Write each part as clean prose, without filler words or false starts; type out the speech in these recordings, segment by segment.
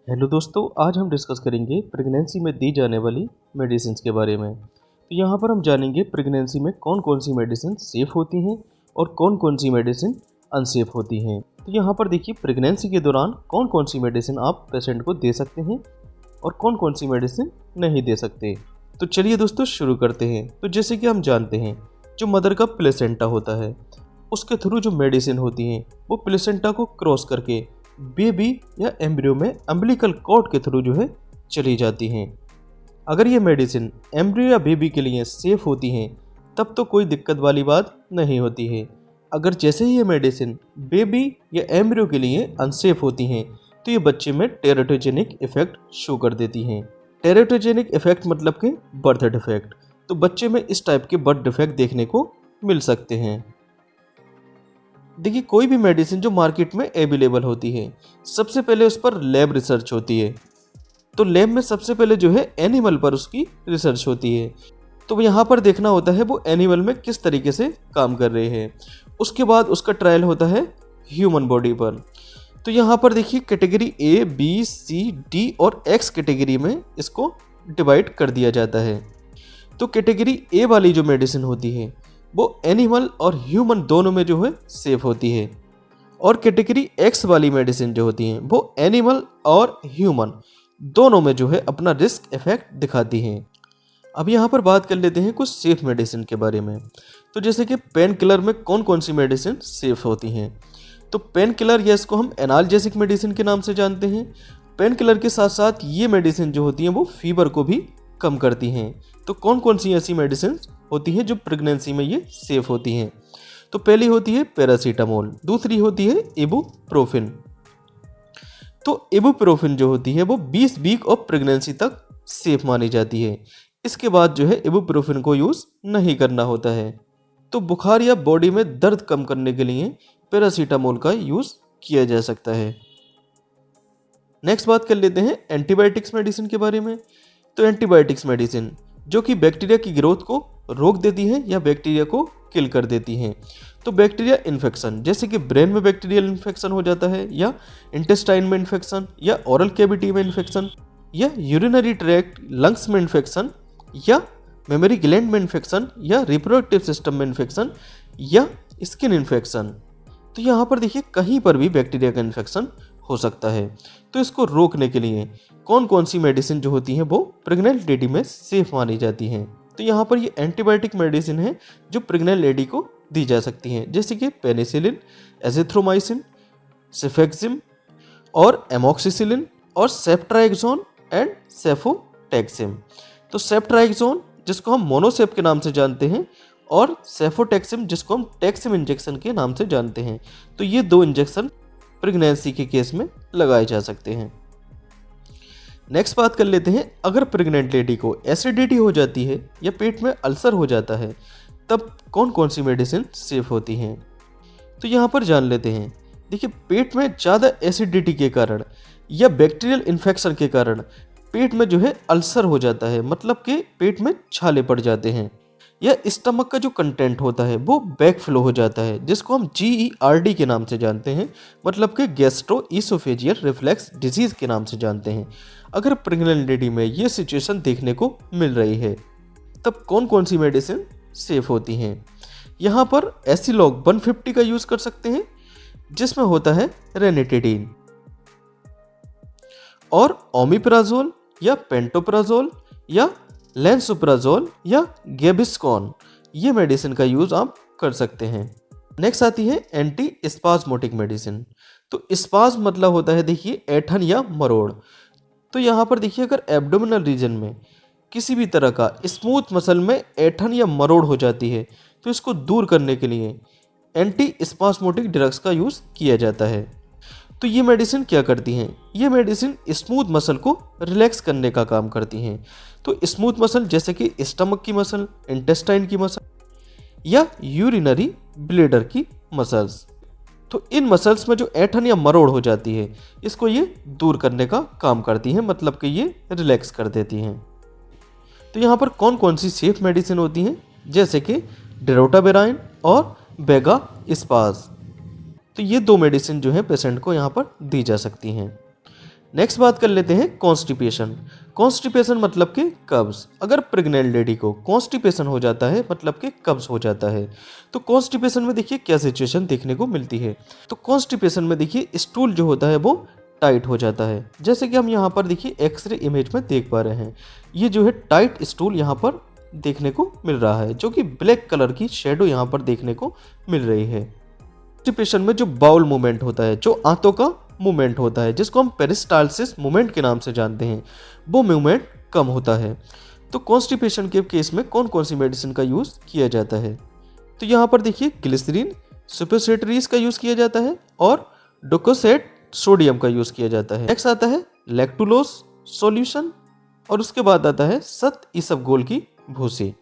Hello दोस्तों, आज हम डिस्कस करेंगे प्रेगनेंसी में दी जाने वाली मेडिसिन के बारे में। तो यहाँ पर हम जानेंगे प्रेगनेंसी में कौन कौन सी मेडिसिन सेफ़ होती हैं और कौन कौन सी मेडिसिन अनसेफ होती हैं। तो यहाँ पर देखिए, प्रेगनेंसी के दौरान कौन कौन सी मेडिसिन आप पेशेंट को दे सकते हैं और कौन कौन सी मेडिसिन नहीं दे सकते। तो चलिए दोस्तों शुरू करते हैं। तो जैसे कि हम जानते हैं, जो मदर का प्लेसेंटा होता है उसके थ्रू जो मेडिसिन होती हैं वो प्लेसेंटा को क्रॉस करके बेबी या एम्ब्रियो में अम्बिलिकल कॉर्ड के थ्रू जो है चली जाती हैं। अगर ये मेडिसिन एम्ब्रियो या बेबी के लिए सेफ होती हैं तब तो कोई दिक्कत वाली बात नहीं होती है। अगर जैसे ही ये मेडिसिन बेबी या एम्ब्रियो के लिए अनसेफ होती हैं तो ये बच्चे में टेरेटोजेनिक इफेक्ट शो कर देती हैं। टेरेटोजेनिक इफेक्ट मतलब कि बर्थ डिफेक्ट। तो बच्चे में इस टाइप के बर्थ डिफेक्ट देखने को मिल सकते हैं। देखिए, कोई भी मेडिसिन जो मार्केट में अवेलेबल होती है सबसे पहले उस पर लैब रिसर्च होती है। तो लैब में सबसे पहले जो है एनिमल पर उसकी रिसर्च होती है। तो यहाँ पर देखना होता है वो एनिमल में किस तरीके से काम कर रहे हैं। उसके बाद उसका ट्रायल होता है ह्यूमन बॉडी पर। तो यहाँ पर देखिए, category A, B, C, D और एक्स कैटेगरी में इसको डिवाइड कर दिया जाता है। तो कैटेगरी ए वाली जो मेडिसिन होती है वो एनिमल और ह्यूमन दोनों में जो है सेफ होती है, और कैटेगरी एक्स वाली मेडिसिन जो होती हैं वो एनिमल और ह्यूमन दोनों में जो है अपना रिस्क इफेक्ट दिखाती हैं। अब यहाँ पर बात कर लेते हैं कुछ सेफ मेडिसिन के बारे में। तो जैसे कि पेन किलर में कौन कौन सी मेडिसिन सेफ होती हैं। तो पेन किलर, या इसको हम एनाल्जेसिक मेडिसिन के नाम से जानते हैं। पेन किलर के साथ साथ ये मेडिसिन जो होती हैं वो फीवर को भी कम करती हैं। तो कौन कौन सी ऐसी मेडिसिन होती हैं जो प्रेगनेंसी में ये सेफ होती हैं। तो पहली होती है पैरासीटामोल, दूसरी होती है इबुप्रोफिन। तो इबुप्रोफिन जो होती है वो 20 वीक ऑफ प्रेगनेंसी तक सेफ मानी जाती है। इसके बाद जो है इबुप्रोफिन को यूज़ नहीं करना होता है। तो बुखार या बॉडी में दर्द कम करने के लिए पैरासीटामोल का यूज़ किया जा सकता है। नेक्स्ट बात कर लेते हैं एंटीबायोटिक्स मेडिसिन के बारे में। तो एंटीबायोटिक्स मेडिसिन जो कि बैक्टीरिया की ग्रोथ को रोक देती हैं या बैक्टीरिया को किल कर देती हैं। तो बैक्टीरिया इन्फेक्शन, जैसे कि ब्रेन में बैक्टीरियल इन्फेक्शन हो जाता है, या इंटेस्टाइन में इन्फेक्शन, या ओरल कैविटी में इन्फेक्शन, या यूरिनरी ट्रैक्ट लंग्स में इन्फेक्शन, या मेमोरी ग्लैंड में इन्फेक्शन, या रिप्रोडक्टिव सिस्टम में इन्फेक्शन, या स्किन इन्फेक्शन। तो यहाँ पर देखिए, कहीं पर भी बैक्टीरिया का इन्फेक्शन हो सकता है। तो इसको रोकने के लिए कौन कौन सी मेडिसिन जो होती हैं वो प्रेग्नेंट लेडी में सेफ मानी जाती हैं। तो यहाँ पर ये एंटीबायोटिक मेडिसिन है जो प्रेग्नेंट लेडी को दी जा सकती हैं, जैसे कि पेनिसिलिन, एजिथ्रोमाइसिन, सेफेक्सिम और एमोक्सिसिलिन, और सेफ्ट्राइक्सोन एंड सेफोटेक्सिम। तो सेफ्ट्राइक्सोन जिसको हम मोनोसेफ के नाम से जानते हैं, और सेफोटेक्सिम जिसको हम टेक्सिम इंजेक्शन के नाम से जानते हैं। तो ये दो इंजेक्शन प्रेगनेंसी के केस में लगाए जा सकते हैं। नेक्स्ट बात कर लेते हैं, अगर प्रेग्नेंट लेडी को एसिडिटी हो जाती है या पेट में अल्सर हो जाता है तब कौन कौन सी मेडिसिन सेफ होती हैं। तो यहाँ पर जान लेते हैं। देखिए, पेट में ज़्यादा एसिडिटी के कारण या बैक्टीरियल इन्फेक्शन के कारण पेट में जो है अल्सर हो जाता है, मतलब कि पेट में छाले पड़ जाते हैं, या स्टमक का जो कंटेंट होता है वो बैक फ्लो हो जाता है, जिसको हम GERD के नाम से जानते हैं, मतलब कि गैस्ट्रो ईसोफेजियल रिफ्लेक्स डिजीज के नाम से जानते हैं। अगर प्रेग्नेंट लेडी में ये सिचुएशन देखने को मिल रही है तब कौन कौन सी मेडिसिन सेफ होती हैं। यहाँ पर एसिलॉग 150 का यूज़ कर सकते हैं, जिसमें होता है रेनिटिडीन, और ओमिप्राजोल या पेंटोप्राजोल या लेंसोप्राजोल या गैबिस्कॉन, ये मेडिसिन का यूज़ आप कर सकते हैं। नेक्स्ट आती है एंटी स्पाज्मोटिक मेडिसिन। तो स्पाज्म मतलब होता है, देखिए, ऐंठन या मरोड़। तो यहाँ पर देखिए, अगर एब्डोमिनल रीजन में किसी भी तरह का स्मूथ मसल में ऐंठन या मरोड़ हो जाती है तो इसको दूर करने के लिए एंटी स्पाज्मोटिक ड्रग्स का यूज़ किया जाता है। तो ये मेडिसिन क्या करती हैं, ये मेडिसिन स्मूथ मसल को रिलैक्स करने का काम करती हैं। तो स्मूथ मसल जैसे कि स्टमक की मसल, इंटेस्टाइन की मसल, या यूरिनरी ब्लैडर की मसल्स। तो इन मसल्स में जो ऐंठन या मरोड़ हो जाती है इसको ये दूर करने का काम करती हैं, मतलब कि ये रिलैक्स कर देती हैं। तो यहाँ पर कौन कौन सी सेफ मेडिसिन होती हैं, जैसे कि डेरोटाबेराइन और बेगा स्पाज। तो ये दो मेडिसिन जो है पेशेंट को यहाँ पर दी जा सकती हैं। नेक्स्ट बात कर लेते हैं कॉन्स्टिपेशन। कॉन्स्टिपेशन मतलब कि कब्ज। अगर प्रेग्नेंट लेडी को कॉन्स्टिपेशन हो जाता है मतलब कि कब्ज हो जाता है, तो कॉन्स्टिपेशन में देखिए क्या सिचुएशन देखने को मिलती है। तो कॉन्स्टिपेशन में देखिए स्टूल जो होता है वो टाइट हो जाता है, जैसे कि हम यहाँ पर देखिए एक्सरे इमेज में देख पा रहे हैं। ये जो है टाइट स्टूल यहाँ पर देखने को मिल रहा है, जो कि ब्लैक कलर की शेडो यहाँ पर देखने को मिल रही है। कॉन्स्टिपेशन में जो बाउल मूवमेंट होता है, जो आंतों का मूवमेंट होता है, जिसको हम पेरिस्टालसिस मूवमेंट के नाम से जानते हैं, वो मूवमेंट कम होता है। तो कॉन्स्टिपेशन के केस में कौन कौन सी मेडिसिन का यूज़ किया जाता है? तो यहाँ पर देखिए ग्लिसरीन, सुपरसेटरीज का यूज़ किया जाता है और डोकोसेट सोडियम का यूज़ किया जाता है। नेक्स्ट आता है लैक्टुलोज सॉल्यूशन और उसके बाद आता है सत इसबगोल की भूसी।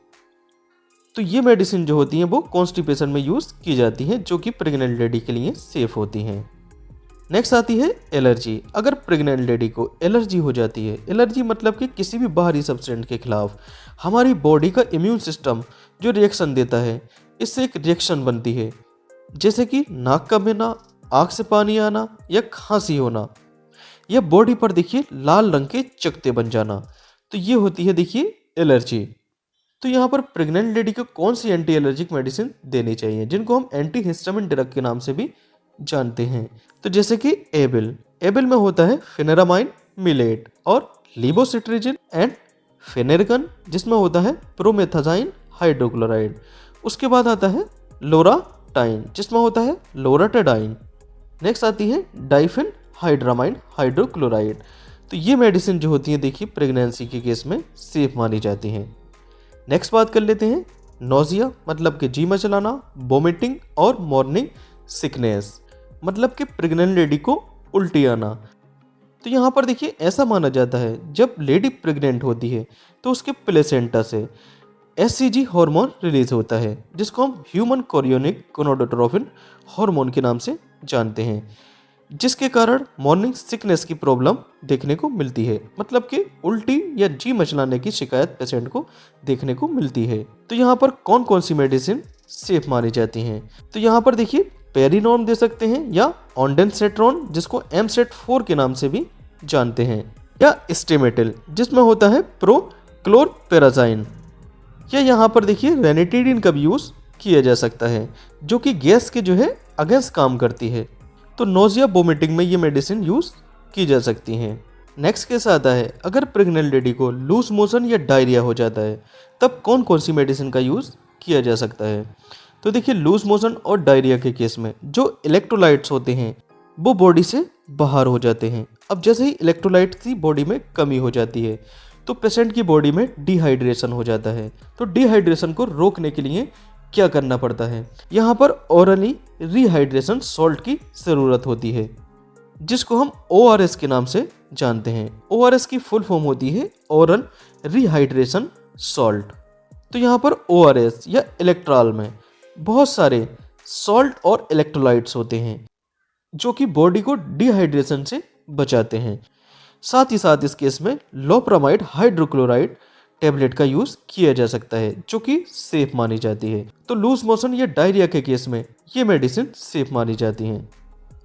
तो ये मेडिसिन जो होती हैं वो कॉन्स्टिपेशन में यूज़ की जाती हैं, जो कि प्रेग्नेंट लेडी के लिए सेफ होती हैं। नेक्स्ट आती है एलर्जी। अगर प्रेग्नेंट लेडी को एलर्जी हो जाती है, एलर्जी मतलब कि किसी भी बाहरी सब्सटेंस के खिलाफ हमारी बॉडी का इम्यून सिस्टम जो रिएक्शन देता है, इससे एक रिएक्शन बनती है, जैसे कि नाक का बहना, आँख से पानी आना या खांसी होना, या बॉडी पर देखिए लाल रंग के चकत्ते बन जाना, तो ये होती है देखिए एलर्जी। तो यहाँ पर प्रेग्नेंट लेडी को कौन सी एंटी एलर्जिक मेडिसिन देनी चाहिए, जिनको हम एंटी हिस्टामिन ड्रग के नाम से भी जानते हैं। तो जैसे कि एबिल में होता है फेनेरामाइन मिलेट और लीवोसिट्रिजिन एंड फेनेरगन, जिसमें होता है प्रोमेथाजाइन हाइड्रोक्लोराइड। उसके बाद आता है लोराटाइन, जिसमें होता है लोराटेडाइन। नेक्स्ट आती है डाइफेन हाइड्रामाइन हाइड्रोक्लोराइड। तो ये मेडिसिन जो होती है देखिए प्रेगनेंसी के केस में सेफ मानी जाती हैं। नेक्स्ट बात कर लेते हैं नोजिया मतलब कि जी मचलाना, वोमिटिंग और मॉर्निंग सिकनेस मतलब कि प्रेग्नेंट लेडी को उल्टी आना। तो यहाँ पर देखिए ऐसा माना जाता है जब लेडी प्रेग्नेंट होती है तो उसके प्लेसेंटा से एससीजी हार्मोन रिलीज होता है, जिसको हम ह्यूमन कोरियोनिक गोनाडोट्रोपिन हार्मोन के नाम से जानते हैं, जिसके कारण मॉर्निंग सिकनेस की प्रॉब्लम देखने को मिलती है, मतलब कि उल्टी या जी मचलाने की शिकायत पेशेंट को देखने को मिलती है। तो यहाँ पर कौन कौन सी मेडिसिन सेफ मानी जाती हैं? तो यहाँ पर देखिए पेरिनॉर्म दे सकते हैं या ऑन्डेनसेट्रॉन, जिसको एमसेट 4 के नाम से भी जानते हैं, या स्टेमेटिल जिसमें होता है प्रोक्लोरपेराजाइन, या यहाँ पर देखिए रेनिटिडिन का भी यूज़ किया जा सकता है, जो कि गैस के जो है अगेंस्ट काम करती है। तो नोजिया वोमिटिंग में ये मेडिसिन यूज़ की जा सकती हैं। नेक्स्ट केस आता है अगर प्रेग्नेंट लेडी को लूज मोशन या डायरिया हो जाता है, तब कौन कौन सी मेडिसिन का यूज़ किया जा सकता है? तो देखिए लूज मोशन और डायरिया के केस में जो इलेक्ट्रोलाइट्स होते हैं वो बॉडी से बाहर हो जाते हैं। अब जैसे ही इलेक्ट्रोलाइट की बॉडी में कमी हो जाती है तो पेशेंट की बॉडी में डिहाइड्रेशन हो जाता है। तो डिहाइड्रेशन को रोकने के लिए क्या करना पड़ता है? यहाँ पर ओरली रिहाइड्रेशन सॉल्ट की ज़रूरत होती है, जिसको हम ORS के नाम से जानते हैं। ORS की फुल फॉर्म होती है ओरल रिहाइड्रेशन सॉल्ट। तो यहाँ पर ORS या इलेक्ट्रॉल में बहुत सारे सॉल्ट और इलेक्ट्रोलाइट्स होते हैं, जो कि बॉडी को डिहाइड्रेशन से बचाते हैं। साथ ही साथ इस केस में लोप्रामाइड हाइड्रोक्लोराइड टैबलेट का यूज़ किया जा सकता है, जो कि सेफ मानी जाती है। तो लूज मोशन या डायरिया के केस में ये मेडिसिन सेफ मानी जाती हैं।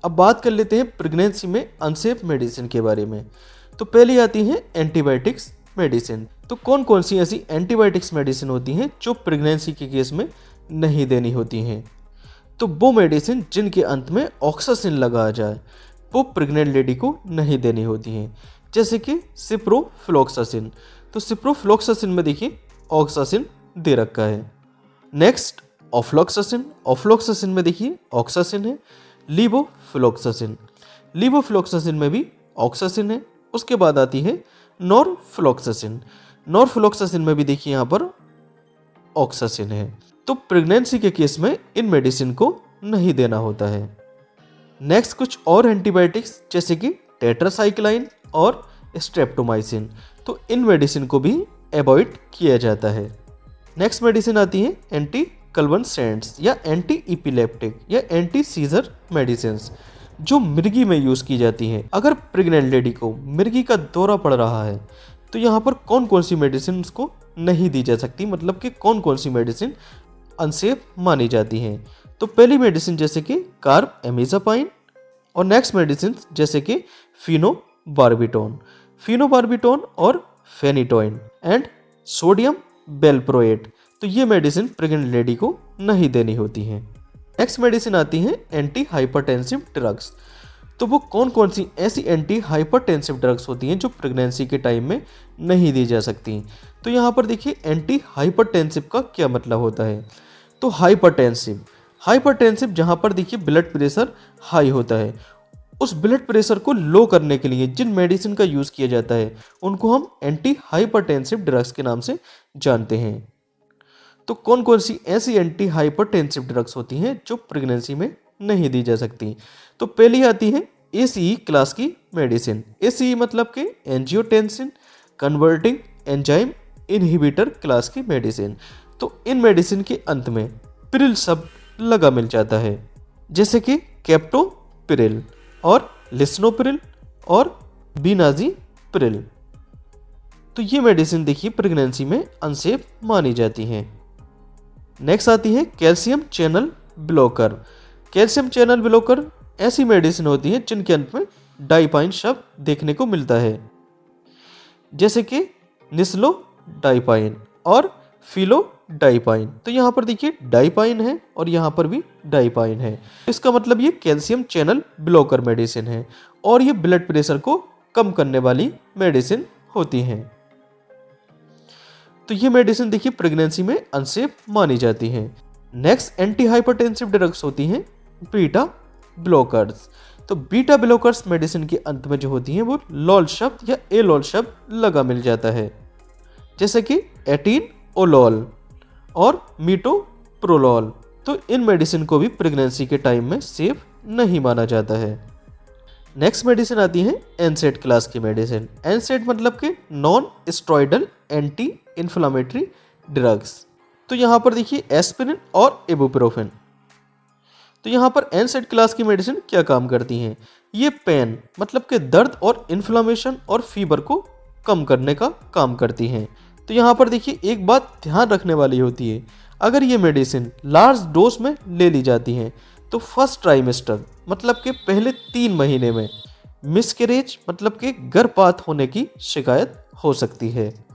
अब बात कर लेते हैं प्रेगनेंसी में अनसेफ मेडिसिन के बारे में। तो पहली आती है एंटीबायोटिक्स मेडिसिन। तो कौन कौन सी ऐसी एंटीबायोटिक्स मेडिसिन होती हैं जो प्रेगनेंसी के केस में नहीं देनी होती हैं? तो वो मेडिसिन जिनके अंत में ऑक्सासिन लगा जाए वो प्रेग्नेंट लेडी को नहीं देनी होती हैं, जैसे कि सिप्रोफ्लॉक्सासिन। तो सिप्रोफ्लॉक्सासिन में देखिए ऑक्सासिन दे रखा है। नेक्स्ट ऑफ्लॉक्सासिन, ऑफ्लॉक्सासिन में देखिए ऑक्सासिन है। लीवोफ्लॉक्सासिन, लीवोफ्लॉक्सासिन में भी ऑक्सासिन है। उसके बाद आती है नॉरफ्लॉक्सासिन, नॉरफ्लॉक्सासिन में भी देखिए यहाँ पर ऑक्सासिन है। तो प्रेगनेंसी के केस में इन मेडिसिन को नहीं देना होता है। नेक्स्ट कुछ और एंटीबायोटिक्स जैसे कि टेट्रासाइक्लाइन और स्ट्रेप्टोमाइसिन, तो इन मेडिसिन को भी अवॉइड किया जाता है। नेक्स्ट मेडिसिन आती है एंटी कन्वल्सेंट्स या एंटी इपिलेप्टिक या एंटी सीजर मेडिसिन, जो मिर्गी में यूज़ की जाती हैं। अगर प्रेग्नेंट लेडी को मिर्गी का दौरा पड़ रहा है तो यहाँ पर कौन कौन सी मेडिसिन उसको नहीं दी जा सकती, मतलब कि कौन कौन सी मेडिसिन अनसेफ मानी जाती हैं? तो पहली मेडिसिन जैसे कि कार्ब एमिजापाइन और नेक्स्ट मेडिसिन जैसे कि बारबिटोन, फिनोबारबिटोन और फेनिटोइन एंड सोडियम बेल्प्रोएट। तो ये मेडिसिन प्रेग्नेंट लेडी को नहीं देनी होती हैं। नेक्स्ट मेडिसिन आती है एंटी हाइपरटेंसिव ड्रग्स। तो वो कौन कौन सी ऐसी एंटी हाइपरटेंसिव ड्रग्स होती हैं जो प्रेगनेंसी के टाइम में नहीं दी जा सकती। तो यहाँ पर देखिए एंटी हाइपरटेंसिव का क्या मतलब होता है। तो हाइपरटेंसिव जहाँ पर देखिए ब्लड प्रेशर हाई होता है, उस ब्लड प्रेशर को लो करने के लिए जिन मेडिसिन का यूज़ किया जाता है उनको हम एंटी हाइपरटेंसिव ड्रग्स के नाम से जानते हैं। तो कौन कौन सी ऐसी एंटी हाइपरटेंसिव ड्रग्स होती हैं जो प्रेगनेंसी में नहीं दी जा सकती। तो पहली आती है ACE क्लास की मेडिसिन। ACE मतलब कि angiotensin converting enzyme inhibitor class की मेडिसिन। तो इन मेडिसिन के अंत में पिरिल शब्द लगा मिल जाता है, जैसे कि कैप्टोपिरिल और लिस्नोपिरिल और बीनाजीपिरिल। तो ये मेडिसिन देखिए प्रेगनेंसी में अनसेफ मानी जाती हैं। नेक्स्ट आती है calcium channel blocker. Calcium channel blocker ऐसी मेडिसिन होती है जिनके अंत में डाइपाइन शब्द देखने को मिलता है, जैसे कि निस्लोडाइपाइन और फिलोडाइपाइन। तो यहाँ पर देखिए डाइपाइन है और यहाँ पर भी डाइपाइन है। इसका मतलब ये कैल्शियम चैनल ब्लॉकर मेडिसिन है और ये ब्लड प्रेशर को कम करने वाली मेडिसिन होती हैं। तो ये मेडिसिन देखिए प्रेगनेंसी में अनसेफ मानी जाती हैं। नेक्स्ट एंटी हाइपरटेंसिव ड्रग्स होती हैं बीटा ब्लॉकर्स। तो बीटा ब्लॉकर्स मेडिसिन के अंत में जो होती हैं वो लॉल शब्द या एलोल शब्द लगा मिल जाता है, जैसे कि एटीनोलोल और मीटोप्रोलोल। तो इन मेडिसिन को भी प्रेगनेंसी के टाइम में सेफ नहीं माना जाता है। नेक्स्ट मेडिसिन आती है एनसेड क्लास की मेडिसिन। एनसेड मतलब कि non steroidal anti inflammatory drugs. तो यहाँ पर देखिए एस्पिरिन और इबुप्रोफेन। तो यहाँ पर एनसेड क्लास की मेडिसिन क्या काम करती हैं। ये पेन मतलब कि दर्द और इन्फ्लामेशन और फीवर को कम करने का काम करती हैं। तो यहाँ पर देखिए एक बात ध्यान रखने वाली होती है, अगर ये मेडिसिन लार्ज डोज में ले ली जाती हैं तो फर्स्ट ट्राइमेस्टर मतलब कि पहले 3 महीने में मिसकैरेज मतलब कि गर्भपात होने की शिकायत हो सकती है।